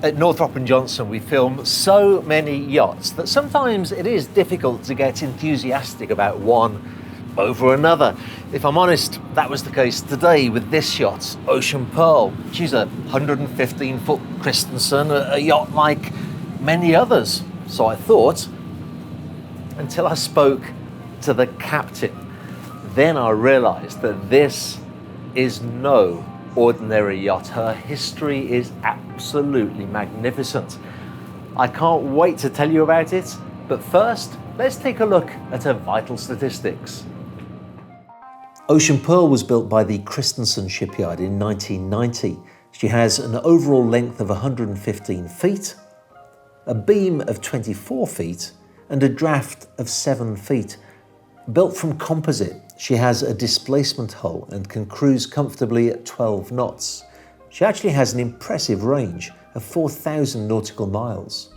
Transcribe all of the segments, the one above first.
At Northrop & Johnson, we film so many yachts that sometimes it is difficult to get enthusiastic about one over another. If I'm honest, that was the case today with this yacht, Ocean Pearl. She's a 115-foot Christensen, a yacht like many others. So I thought, until I spoke to the captain, then I realized that this is no ordinary yacht. Her history is absolutely magnificent. I can't wait to tell you about it, but first, let's take a look at her vital statistics. Ocean Pearl was built by the Christensen shipyard in 1990. She has an overall length of 115 feet, a beam of 24 feet, and a draft of 7 feet. Built from composite, she has a displacement hull and can cruise comfortably at 12 knots. She actually has an impressive range of 4,000 nautical miles.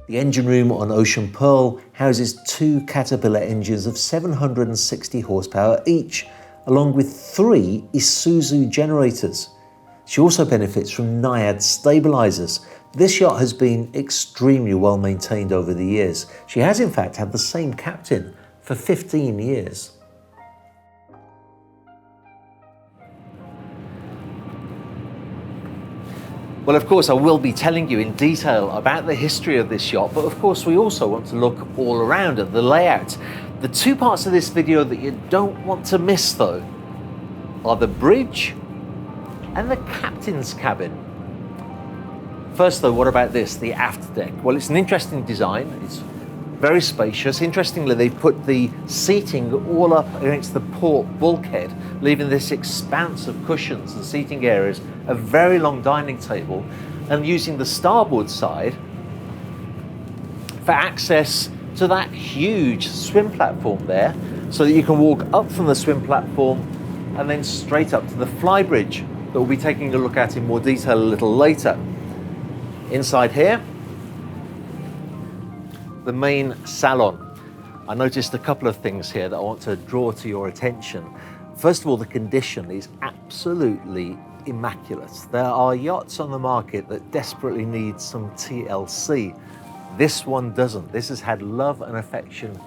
The engine room on Ocean Pearl houses 2 Caterpillar engines of 760 horsepower each, along with 3 Isuzu generators. She also benefits from Naiad stabilizers. This yacht has been extremely well maintained over the years. She has in fact had the same captain for 15 years. Well, of course, I will be telling you in detail about the history of this yacht, but of course we also want to look all around at the layout. The 2 parts of this video that you don't want to miss, though, are the bridge and the captain's cabin. First, though, what about this, the aft deck? Well, it's an interesting design. It's very spacious. Interestingly, they've put the seating all up against the port bulkhead, leaving this expanse of cushions and seating areas, a very long dining table, and using the starboard side for access to that huge swim platform there, so that you can walk up from the swim platform and then straight up to the Flybridge that we'll be taking a look at in more detail a little later. Inside here, the main salon. I noticed a couple of things here that I want to draw to your attention. First of all, the condition is absolutely immaculate. There are yachts on the market that desperately need some TLC. This one doesn't. This has had love and affection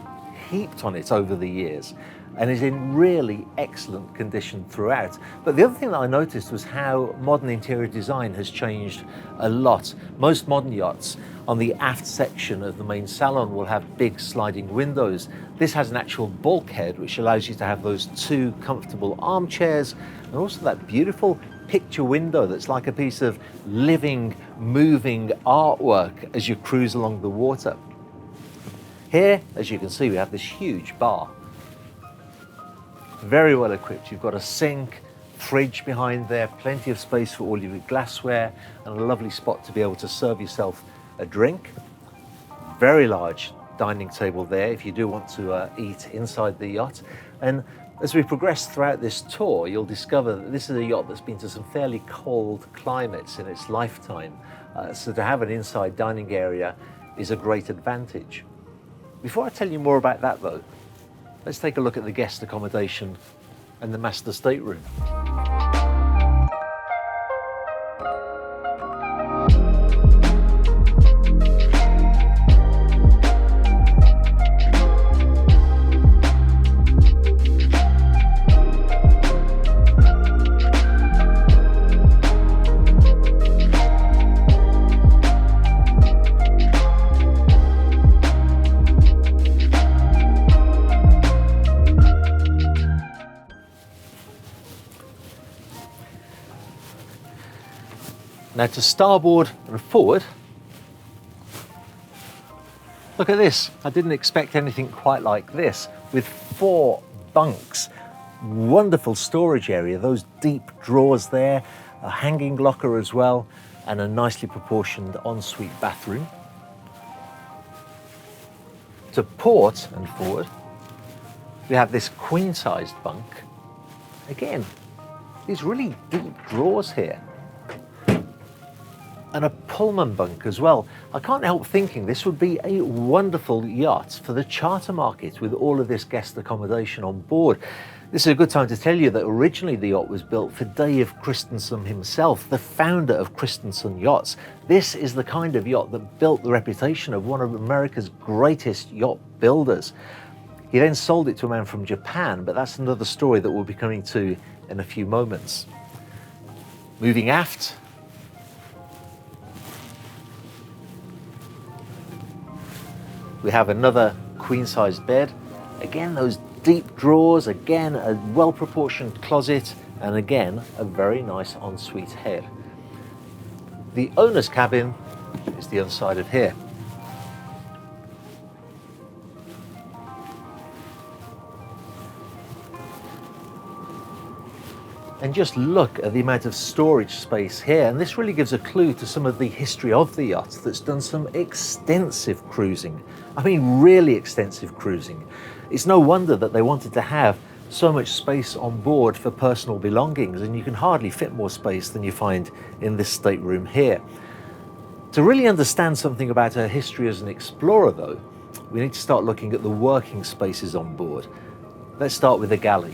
heaped on it over the years and is in really excellent condition throughout. But the other thing that I noticed was how modern interior design has changed a lot. Most modern yachts on the aft section of the main salon will have big sliding windows. This has an actual bulkhead which allows you to have those 2 comfortable armchairs and also that beautiful picture window that's like a piece of living, moving artwork as you cruise along the water. Here, as you can see, we have this huge bar. Very well equipped. You've got a sink, fridge behind there, plenty of space for all your glassware, and a lovely spot to be able to serve yourself a drink. Very large dining table there if you do want to eat inside the yacht. And as we progress throughout this tour, you'll discover that this is a yacht that's been to some fairly cold climates in its lifetime. So to have an inside dining area is a great advantage. Before I tell you more about that though, let's take a look at the guest accommodation and the master stateroom. Now to starboard and forward, look at this. I didn't expect anything quite like this, with 4 bunks. Wonderful storage area, those deep drawers there, a hanging locker as well, and a nicely proportioned ensuite bathroom. To port and forward, we have this queen-sized bunk. Again, these really deep drawers here. and a Pullman bunk as well. I can't help thinking this would be a wonderful yacht for the charter market with all of this guest accommodation on board. This is a good time to tell you that originally the yacht was built for Dave Christensen himself, the founder of Christensen Yachts. This is the kind of yacht that built the reputation of one of America's greatest yacht builders. He then sold it to a man from Japan, but that's another story that we'll be coming to in a few moments. Moving aft. We have another queen-sized bed. Again, those deep drawers, again, a well-proportioned closet, and again, a very nice ensuite head. The owner's cabin is the other side of here. And just look at the amount of storage space here. And this really gives a clue to some of the history of the yacht that's done some extensive cruising. I mean, really extensive cruising. It's no wonder that they wanted to have so much space on board for personal belongings, and you can hardly fit more space than you find in this stateroom here. To really understand something about her history as an explorer, though, we need to start looking at the working spaces on board. Let's start with the galley.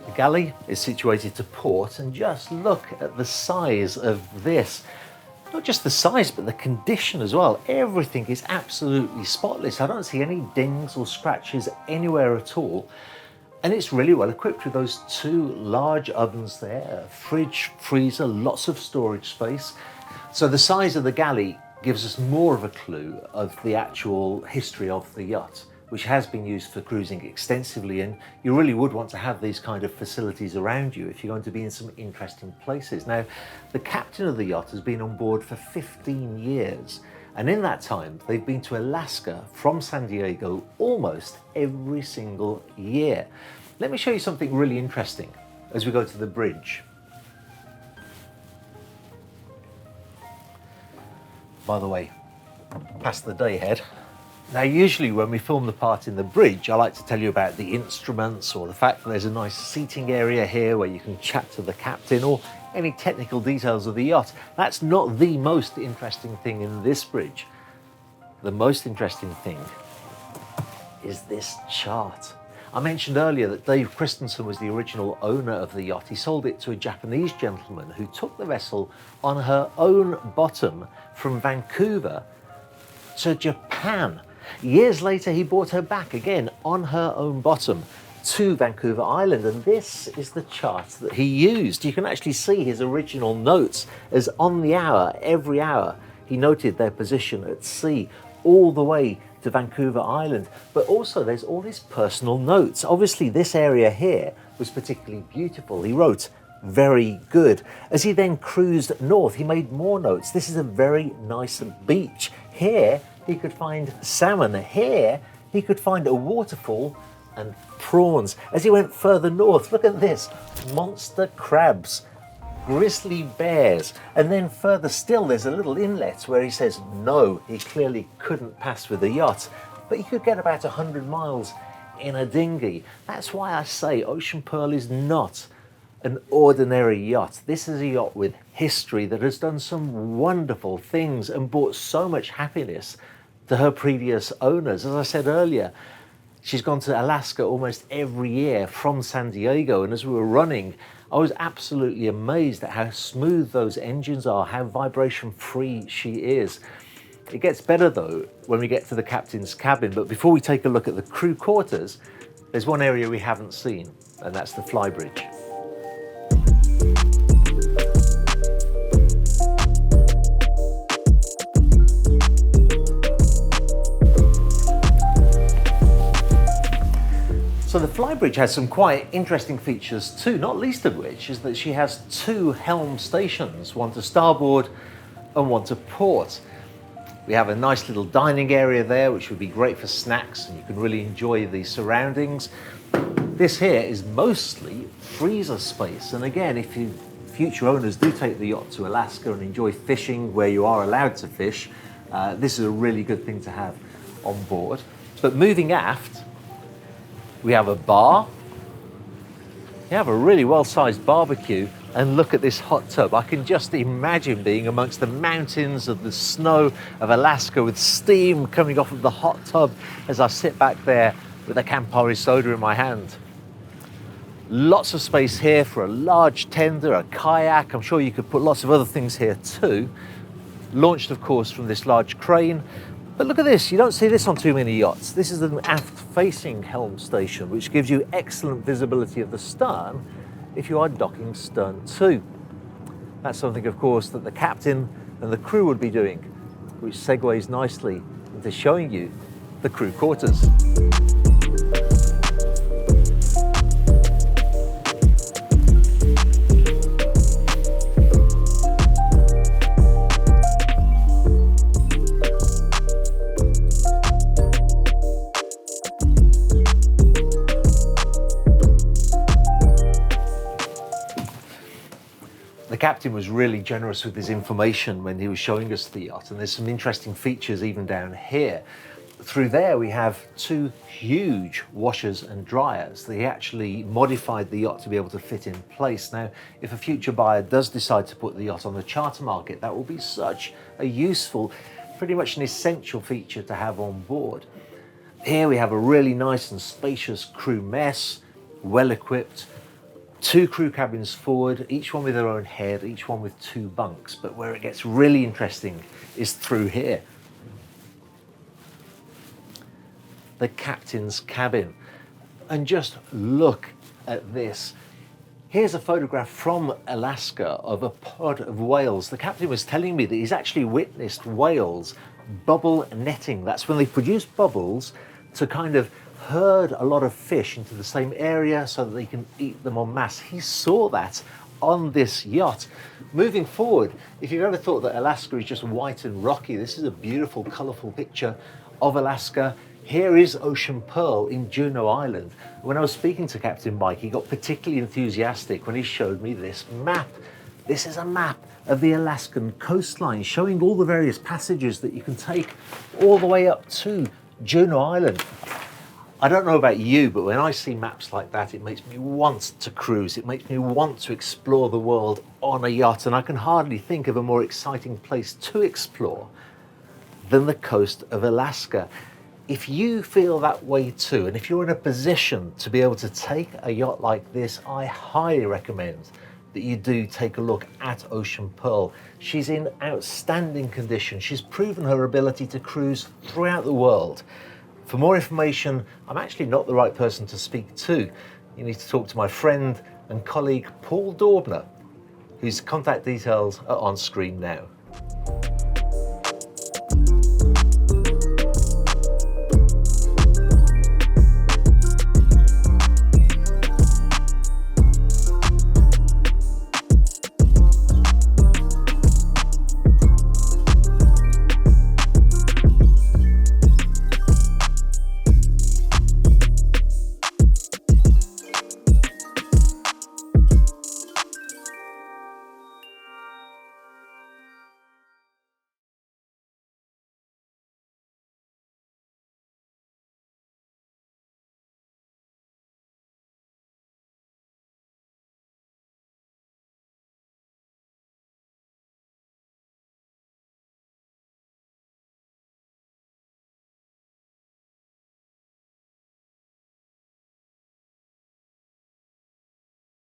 The galley is situated to port, and just look at the size of this. Not just the size, but the condition as well. Everything is absolutely spotless. I don't see any dings or scratches anywhere at all. And it's really well equipped with those two large ovens there, a fridge, freezer, lots of storage space. So the size of the galley gives us more of a clue of the actual history of the yacht, which has been used for cruising extensively, and you really would want to have these kind of facilities around you if you're going to be in some interesting places. Now, the captain of the yacht has been on board for 15 years, and in that time, they've been to Alaska from San Diego almost every single year. Let me show you something really interesting as we go to the bridge. By the way, past the day head. Now, usually when we film the part in the bridge, I like to tell you about the instruments or the fact that there's a nice seating area here where you can chat to the captain or any technical details of the yacht. That's not the most interesting thing in this bridge. The most interesting thing is this chart. I mentioned earlier that Dave Christensen was the original owner of the yacht. He sold it to a Japanese gentleman who took the vessel on her own bottom from Vancouver to Japan. Years later, he brought her back again on her own bottom to Vancouver Island, and this is the chart that he used. You can actually see his original notes as on the hour, every hour, he noted their position at sea all the way to Vancouver Island. But also there's all his personal notes. Obviously this area here was particularly beautiful. He wrote, "Very good." As he then cruised north, he made more notes. This is a very nice beach. Here, he could find salmon. Here, he could find a waterfall and prawns. As he went further north, look at this, monster crabs, grizzly bears. And then further still, there's a little inlet where he says, no, he clearly couldn't pass with a yacht, but he could get about 100 miles in a dinghy. That's why I say Ocean Pearl is not an ordinary yacht. This is a yacht with history that has done some wonderful things and brought so much happiness to her previous owners. As I said earlier, she's gone to Alaska almost every year from San Diego, and as we were running, I was absolutely amazed at how smooth those engines are, how vibration-free she is. It gets better though when we get to the captain's cabin, but before we take a look at the crew quarters, there's one area we haven't seen, and that's the Flybridge. So the Flybridge has some quite interesting features too, not least of which is that she has two helm stations, one to starboard and one to port. We have a nice little dining area there, which would be great for snacks, and you can really enjoy the surroundings. This here is mostly freezer space, and again, if future owners do take the yacht to Alaska and enjoy fishing where you are allowed to fish, This is a really good thing to have on board. But moving aft, we have a bar. You have a really well-sized barbecue, and look at this hot tub. I can just imagine being amongst the mountains of the snow of Alaska with steam coming off of the hot tub as I sit back there with a Campari soda in my hand. Lots of space here for a large tender, a kayak. I'm sure you could put lots of other things here too. Launched, of course, from this large crane. But look at this, you don't see this on too many yachts. This is an aft-facing helm station, which gives you excellent visibility of the stern if you are docking stern to. That's something, of course, that the captain and the crew would be doing, which segues nicely into showing you the crew quarters. The captain was really generous with his information when he was showing us the yacht, and there's some interesting features even down here. Through there we have two huge washers and dryers. They actually modified the yacht to be able to fit in place. Now, if a future buyer does decide to put the yacht on the charter market, that will be such a useful, pretty much an essential feature to have on board. Here we have a really nice and spacious crew mess, well equipped. Two crew cabins forward, each one with their own head, each one with two bunks. But where it gets really interesting is through here. The captain's cabin. And just look at this. Here's a photograph from Alaska of a pod of whales. The captain was telling me that he's actually witnessed whales bubble netting. That's when they produce bubbles to kind of herd a lot of fish into the same area so that they can eat them en masse. He saw that on this yacht. Moving forward, if you've ever thought that Alaska is just white and rocky, this is a beautiful, colourful picture of Alaska. Here is Ocean Pearl in Juneau Island. When I was speaking to Captain Mike, he got particularly enthusiastic when he showed me this map. This is a map of the Alaskan coastline, showing all the various passages that you can take all the way up to Juneau Island. I don't know about you, but when I see maps like that, it makes me want to cruise. It makes me want to explore the world on a yacht, and I can hardly think of a more exciting place to explore than the coast of Alaska. If you feel that way too, and if you're in a position to be able to take a yacht like this, I highly recommend that you do take a look at Ocean Pearl. She's in outstanding condition. She's proven her ability to cruise throughout the world. For more information, I'm actually not the right person to speak to. You need to talk to my friend and colleague, Paul Daubner, whose contact details are on screen now.